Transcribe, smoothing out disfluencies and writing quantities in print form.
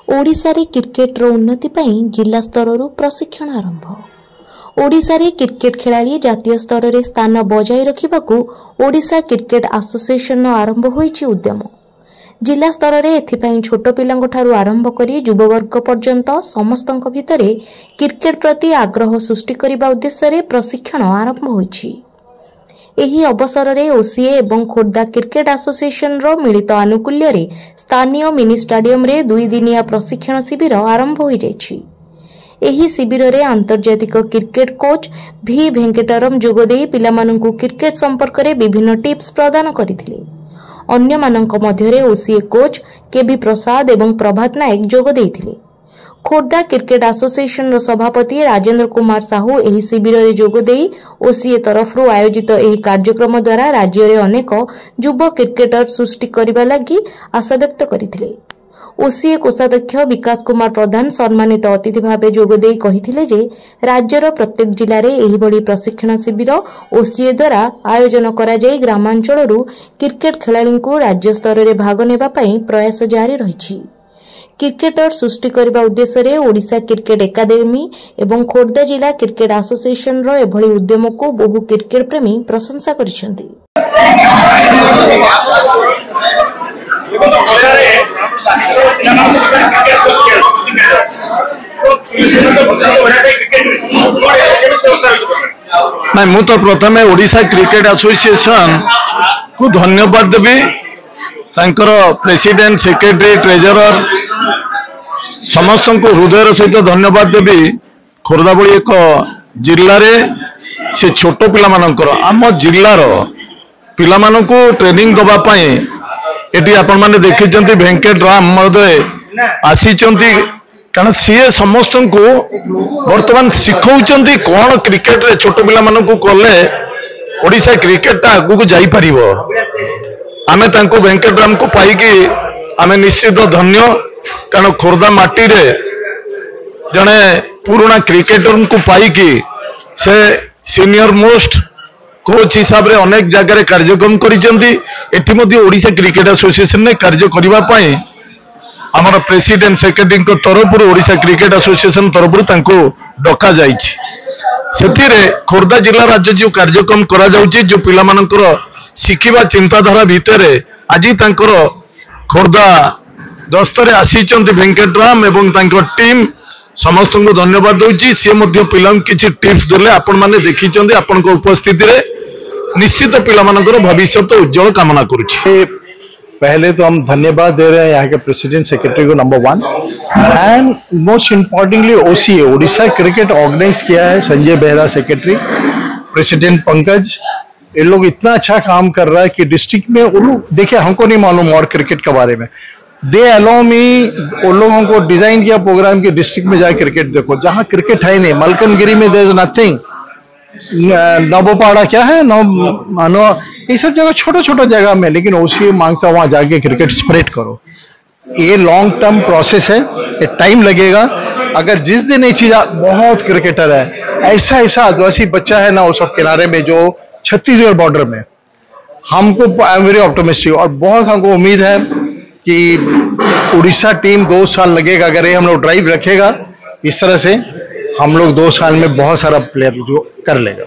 ओडिशा रे क्रिकेट रो उन्नति पई जिला स्तर रु प्रशिक्षण आरंभ। ओडिशा रे क्रिकेट खेलाड़ी जातीय स्तर रे स्थान बजाय रखिबाकू ओडिशा क्रिकेट एसोसिएशन आरंभ होईछि उद्यम। जिला स्तर रे एथिपई छोट पिलांग ठारू आरंभ करी युववर्ग पर्यंत समस्तंक भितरे क्रिकेट प्रति आग्रह सृष्टि करिबा उद्देश्य रे प्रशिक्षण आरंभ होईछि। एही अवसर रे ओसीए एवं खोर्धा क्रिकेट एसोसिएशन रो मिलित आनुकूल्य रे स्थानीय मिनी स्टेडियम रे 2 दिनिया प्रशिक्षण शिविर आरंभ होई जायछि। एही शिविर रे अंतर्जातिक क्रिकेट कोच भी भेंकटरम जोगदेई पिलामानंकु क्रिकेट संपर्क रे विभिन्न टिप्स प्रदान करिथिले। अन्य मानंक मध्य रे ओसीए कोच केबी प्रसाद एवं प्रभात नायक जोग देइथिले। खोर्धा क्रिकेट एसोसिएशन रो सभापति राजेंद्र कुमार साहू एही शिविर रे जोग देई ओसीए तरफरु आयोजित एही कार्यक्रम द्वारा राज्य रे अनेक युवा क्रिकेटर सृष्टि करिबा लागि आशा व्यक्त करिथिले। ओसीए कोषाध्यक्ष विकास कुमार प्रधान सम्मानित अतिथि भावे जोग देई कहिथिले जे राज्यर प्रत्येक जिल्ला रे एही बड़ी प्रशिक्षण शिविर ओसीए द्वारा आयोजन करा जाई ग्रामांचलरू क्रिकेट खेलाड़ी को राज्य स्तर रे भाग नेबा पई प्रयास जारी रहिछि। क्रिकेटर सृष्टि करबा उद्देश्य रे ओडिशा क्रिकेट एकाडेमी एवं खोर्धा जिला क्रिकेट एसोसिएशन रो एभली उद्यम को बहु क्रिकेट प्रेमी प्रशंसा करिसेंती। मैं मु तो प्रथम ओडिशा क्रिकेट एसोसिएशन को धन्यवाद देवी। तांकर प्रेसिडेंट सेक्रेटरी ट्रेजरर समस्त को हृदय सहित धन्यवाद देवी। खोर्धा भली एक जिल्ला रे से छोट पिला मानकर आम जिल्लार पिला मानकु ट्रेनिंग दबा पई एटी आपण माने देखिचंती भेंकट राम महोदय आसीचंती। कारण सीए समस्त को वर्तमान शिखौचंती कोन क्रिकेट रे छोट पिला मानकु कले ओडिशा क्रिकेट ता आगु को जाई परिबो। आमे तांको भेंकट राम को पाई कि आमे निश्चित धन्य। कारण खोर्धा माटी रे जने पुराना क्रिकेटर को पाई कि से सीनियर मोस्ट कोच हिसाब रे अनेक जगह कार्यक्रम करिसेंती। एठी मध्ये ओडिशा क्रिकेट एसोसिएशन ने कार्य करिबा पई हमर प्रेसिडेंट सेक्रेटरी को तरफ ओडिशा क्रिकेट एसोसिएशन तरफ तांको डका जाईछि। सेथिरे खोर्धा जिला राज्य जो कार्यक्रम करा जाउछि जो पिला मानकर शिखिबा चिंताधारा भितरे आजि तांकर खोर्धा गस्तरे आसीचंती भेंकट राम एवं तांकर टीम समस्त को धन्यवाद दउछि। से मध्ये पिला किछि टिप्स देले आपण माने देखिचंती। आपण को उपस्थिति रे निश्चित पिला मानकर भविष्य तो उज्जवल कामना करूछि। पहले तो हम धन्यवाद दे रहे हैं यहाँ के प्रेसिडेंट सेक्रेटरी को number 1 and most importantly OCA Odisha cricket organise किया है। संजय बेहरा सेक्रेटरी, प्रेसिडेंट पंकज, ये लोग इतना अच्छा काम कर रहा है कि डिस्ट्रिक्ट में वो लोग देखिए हमको नहीं मालूम और क्रिकेट के बारे में। दे अलाउ मी उन लोगों को डिजाइन किया प्रोग्राम की डिस्ट्रिक्ट में जाए क्रिकेट देखो जहाँ क्रिकेट है नहीं। मलकनगिरी में देयर इज नथिंग। नवोपाड़ा क्या है मानो ये सब जगह छोटा छोटा जगह में, लेकिन ओसीए मांगता वहां जाके क्रिकेट स्प्रेड करो। ये लॉन्ग टर्म प्रोसेस है, ये टाइम लगेगा। अगर जिस दिन ये चीज बहुत क्रिकेटर है ऐसा आदिवासी बच्चा है ना वो सब किनारे में जो छत्तीसगढ़ बॉर्डर में, हमको आई एम वेरी ऑप्टिमिस्टिक और बहुत हमको उम्मीद है कि उड़ीसा टीम 2 साल लगेगा। अगर ये हम लोग ड्राइव रखेगा इस तरह से हम लोग 2 साल में बहुत सारा प्लेयर जो कर लेगा।